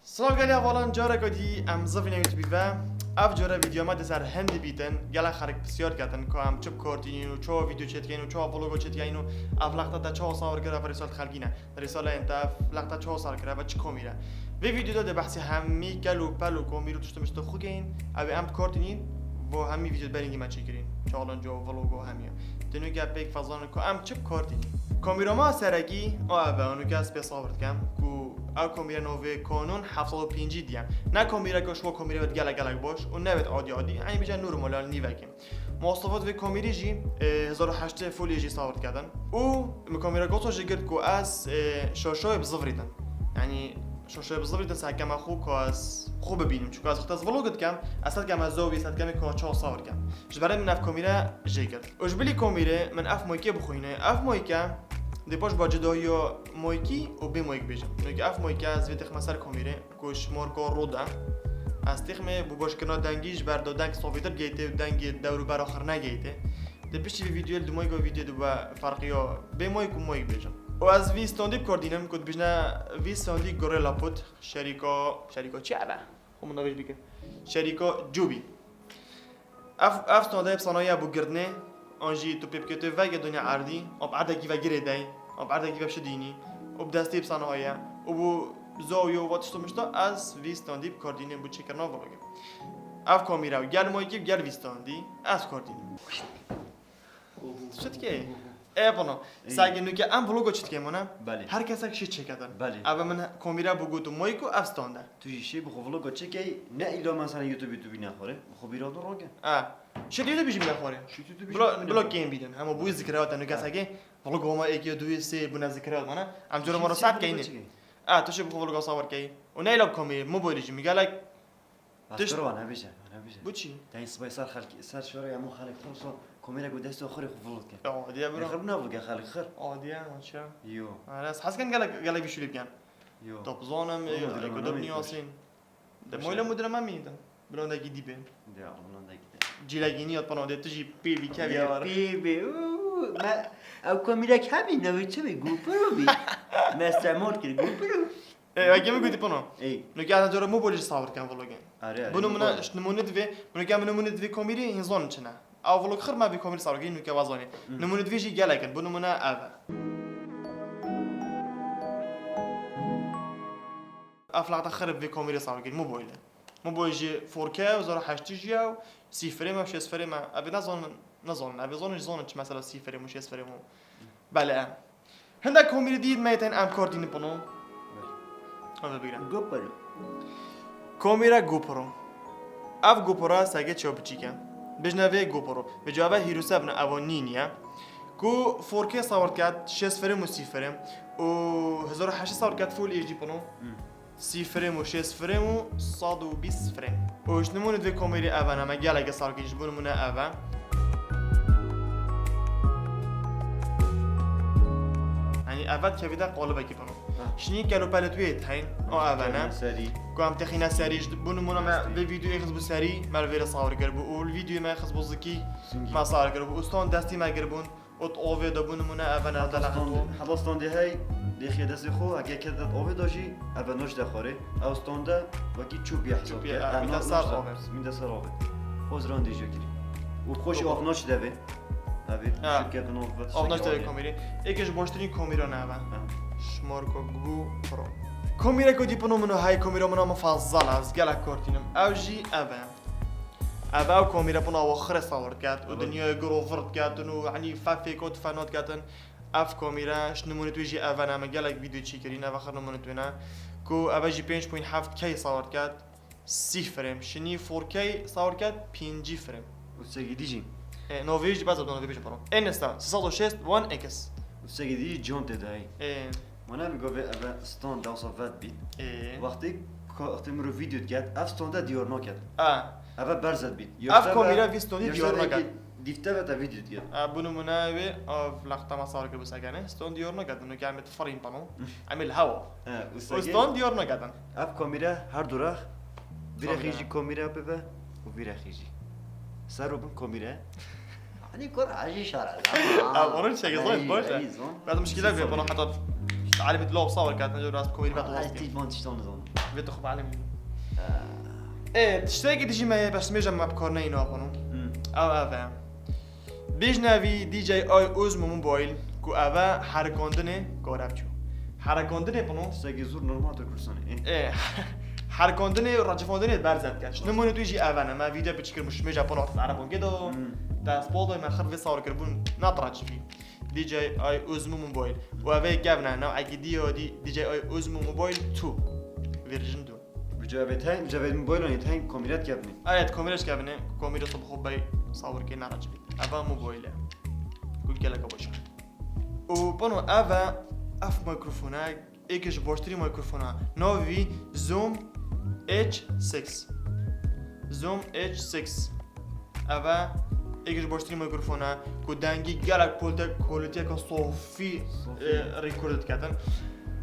سلام گلی اولا جاره کدی ام زفین یوتیوب و اف جاره ویدیو ما دسر هندی بیتن گله خرک بسیار کردن که ام چپ کارتین و چه ویدیو چت کین و چه ولاگ چت کین و اف لقطه تا چه سال کرده و رسالت خلقینه رساله انت اف لقطه چه سال کرده و چه کمیره و ویدیو داده بحثی همی کلو پلو کمیرو تشتمشت خوگین او ام کارتین و همی ویدیو برینگی ما چیکرین چالنج و ولاگ و همیه تنو گپ پیک فازان که ام چپ کارتین کامیراما سرگی آب اونو که از پیساورد کم کو او کامیرا نوی کانون 75 دیم نه کامیرا که شو کامیرا ود گلگ باش و نه ود عادی یعنی بیشتر نورمال نیوکیم مواصفات و کامیری جی 1008 فولی جی صورت کردن و کامیرا گوتو جگرد کو از شاشای بزفریدن یعنی شاشای بزفریدن سعی خو که از خوب ببینیم چون از خاطر ولاگت کم اصلا کم از زاویه اصلا کم که چه صور کم جبران من اف کامیرا جگرد اجبلی کامیرا من اف مایکه بخوینه اف مایکه دیپاش با جدایی مایکی و بی مایک بیشم نوک اف مایک از ویتخ مسر کمیره کوش مارکا رودا از تخمه بو باش کنا دنگیش بردا دنگ صافیتر گیته دنگ دورو بر آخر نگیته دیپشی ویدیو دو مایک و ویدیو دو فرقیا بی مایک و مایک بیشم و از وی استاندی کردینم کد بیشنا وی استاندی گوریلا پوت شریکا چی عبا خب من نویش بیکن شریکا جوبی اف استاندی بصنایع بو گردنه آنجی تو پیپکت وگه دنیا عردی اب عدگی و گره دی اب عدگی و شدینی اب دستی بصنایع ابو زاویه و واتش تو مشتا از ویستاندی کاردینی بود چیکار ناولاگه اف کامیرا و گل مایکی گل ویستاندی از کاردینی شد که بنا سعی نوکه ام ولاگو چت که منم هر کسی که چه کردن اول من کامیرا بگو تو مایکو افستانده تو شی بخو ولاگو چه که نه ایلا مثلا یوتیوب نخوره بخو بیرا دو راگه شدیده بیشی می‌خوره. بلا گیم بیدن. همه بوی ذکرات انو کسی که ولاگ ما یکی دوی سه بنا ذکرات منه. ام جور ما رو ساعت کینه. توش بخو ولاگ صور کی. و نه ایلا کمی موبایلی میگه لک. تش روانه بیشه. بچی. تا سبای سر خلق سر شوره یا مو خلق خلاص کمیرا گو دست آخری خو ولاگ کرد. عادیه برو. خرب نبود خلق خر. عادیه ماشا. یو. راست حس کن گلک بیشولی بیان. یو. طب زانم کدوم نیاسین. دمویل مدرم ما میدن. بلانده کی دیبن. دیا بلانده کی. جیلگینیات پناه تجی پی بی کبیار. پی ما او کمیرا کمی نوی چه بگو پرو بی. مستعمال کرد گو پرو. اگه میگویی پناه. نگه از جور موبایلش صور کن ولاگن. بنو منا نمونه دوی منو که نمونه دوی کامیری هنزان چنه. او ولاگ خر ما بی کامیر صور کنی نکه وازانی. نمونه دوی جی گلکن بنو منا آوا. افلاط خرب بی کامیری صور کنی موبایل. موبایل 4K و 1080 جیو 30 فریم و 6 فریم ابي نظن ابي ظن مثلا 30 فریم و 6 فریم بله هنده کامیری دید میتن ام کاردین پنو هذا بگیرم گوپرو کامیرا گوپرو اف گوپرو سگه چه بچیکه بجنوی گوپرو بجوابه هیرو 7 اوانینیه کو 4K صور کرد 6 فریم و 30 فریم و 1080 صور کرد فول ایچ دی پنو 30 فریم و 6 فریم و 120 فریم وش نمونه دوی کامیری اول اما گلگه سالکیش بونمونه اول یعنی اول که ویده قالبه کی پنو شنی کلو پلتویت هین اول نه کوام تخینا سریش بونمونه ما به ویدیو اخذ بو سری مال ویرا صور کرد و الویدیو ما اخذ بوزکی ما صور کرد و استان دستی ما گربون ات اوه دا بونمونه اول نه دلخو حداستان دی هی دیگه دستی خو اگه که داد آب داشی اول نوش دخوره اوستانده وکی چوبی حساب میده سر آب میده سر آب خوز راندی جوکری و خوش آب نوش دوه اوی شرکت نوفت آب نوش دوه کامیری یکیش باشترین کامیرا نه اول شمارکو گو پرو کامیرا کدی پنو منو های کامیرا منو مفضل از گلک کارتینم اوجی اول کامیرا پنو آخر صور کرد و دنیا گروفرد کردن و یعنی فیکوت فنات کردن اف کامیرا نمونه توی اول هم گلک ویدیو چی کردین اول نمونه توی نه کو اول جی 5.7 کی صور کرد 30 فریم شنی 4K صور کرد 5 فریم و سگی دیجی نویج باز دو نویج برام انستا 306 1 اکس و سگی دیجی جون تدای من میگم اول استان داوسافت بید وقتی وقتی مرو ویدیو کرد اف استان دیار نکرد اول برزد بید اف کامیرا ویستونی دیار نکرد دیفته و تا ویدیو دیگر بونو مناوي في لقطة ما صار قبل سجنة ستون ديورنا قدن إنه قاعد فرين بانو عمل هوا وستون ديورنا قدن أب كاميرا هر دوراخ بيرخيجي كاميرا ببه وبيرخيجي صاروا بن كاميرا يعني كور عاجي شارع أنا شيء زين باش بعد مشكلة في بنا حتى عالم لو صور كانت نجور راس كوميدي بعد هاي واحد تيت مان تشتون نظام فيديو خب عالم ايه تشتاقي تجي معي بس ميجا ما بكورنين واقنو او افا بيجنافي دي جي اي اوزمو موبايل كو افا حركوندنه كورابچو حركوندنه بنو ساقي زور نورمال تكرسوني ايه حركوندنه راجفوندنه برزت كاش نمونه تويجي افانا ما فيديو بتشكل مش ميجا بنو عربون كده دا سبوتو ما خرب صور كربون نطرج فيه دي جي اي اوزمو موبايل وافا كابنا نوع جديد دي جي اي اوزمو موبايل 2 فيرجن 2 بجابت موبايل يتهين كوميرات كابني آيات كوميرش كابنه كوميرة صبح باي صور كينا رجبي أفا موبايله قول كلا كبوشة وبنو أفا أف ميكروفونا إيكش بوشتري ميكروفونا نوفي زوم H6 زوم H6 أفا إيكش بوشتري ميكروفونا كودانجي جالك كواليتي كصوفي ريكوردت كاتن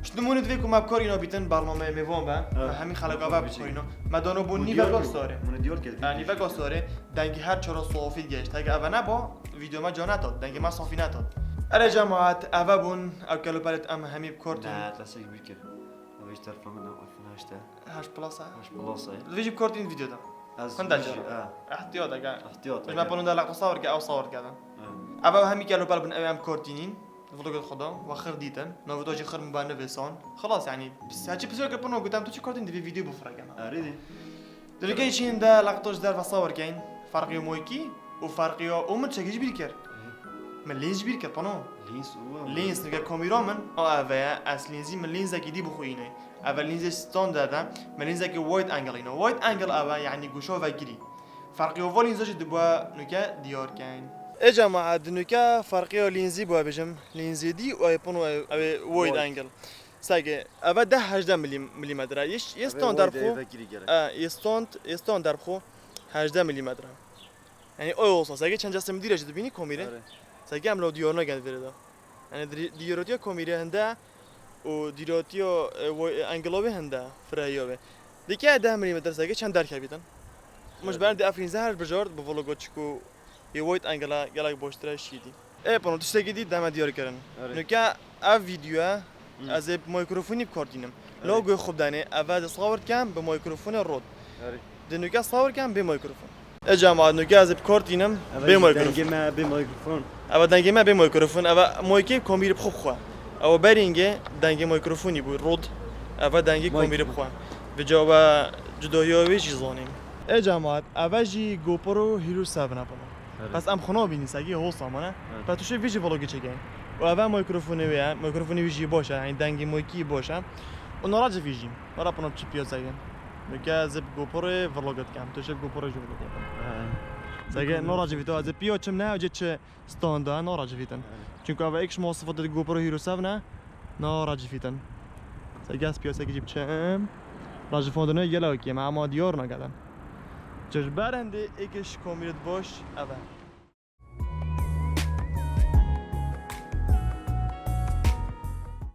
شنو فيكم ما بكورينو بيتن برنامج ميفون با همین خلقا با بكورينو ما دانو بو نيفا گوستاره من ديور كده نيفا گوستاره دنگي هر چرا صوفي گشت اگه اوا نبا ویدیو ما جا نتاد دنگي ما صافي نتاد اره جماعت اوا بون او کلو بالت ام همي بكورتين لا تلاسيك بيكر اويش تعرف من ايفون 8 بلاسا 8 بلاسا فيجي بكورتين فيديو ده هندا جرا احتياط اگه احتياط ما بونو ده لقطه صور او صور كذا اوا همي كلو بال بن ام كورتينين فلوق خدا واخر ديتن نوفيتو جي خر مبانه بيسون خلاص يعني بس هاتشي بسوي كبنو قدام توشي كورتين دي فيديو بفرق انا اريدي دلوقتي شين ده لقطوش دار بصور كاين فرق مويكي وفرق ومن تشجيج بيركر من لينز بيركر بانو لينز نگه كاميرا من افا اس لينزي من لينز كي بخوينه افا لينز ستاندارد من لينز كي وايد انجل هنا وايد انجل افا يعني گوشو وگري فرق و لينز دبا نگه ديار كاين يا جماعة دنوكا فرقية لينزي بوا بجم لينزي دي ويبونو وايد انجل ساقي افا ده 18 ملم يستون دربخو يستون دربخو 18 ملم يعني اوصا ساقي چند جسم ديره جد بيني كوميره ساقي عملو ديورنا قاعد فريدا يعني ديورتيا كوميره هندا و ديورتيا انجلوبي هندا فرايوبي ديكي 10 ملم ساقي چند درك بيتن مش بعد دي افرين زهر بجورد بفولوغوتشكو يوايد انجلا جالك بوشترا شيدي ايه بانو تشتاقي دي دام ديار كرن نكا اف فيديو از ميكروفوني بكوردينم لوگو خوب دانه اول صور كان بميكروفون رود دنوكا صور كان بميكروفون يا جماعه نوكا از بكوردينم بميكروفون اول دنگي ما بميكروفون اول مويكي كومير بخو خو او برينگه دنگي ميكروفوني بو رود اول دنگي كومير بخو بجواب جدويوي جيزونيم يا جماعه اول جي GoPro Hero 7 ابونو بس ام خنا بینی سگی هول سامانه بعد توش ویژی ولاگی چگین و اول میکروفونی ویژی باشه یعنی دنگی مویکی باشه و نراج ویژی مرا پناه چی پیاز سگین میگه زب گوپره ولاگت کم توش گوپره جو ولاگت سگی نراج ویتو از پیاز چم نه اجت چه استاندارد نراج ویتن چون که اول ایکش مواصفات گوپره هیرو 7 نه نراج ویتن سگی از پیاز سگی چم راج فوندنه یلا کی ما دیار نگردن چش برنده ایکش کامیرت باش اول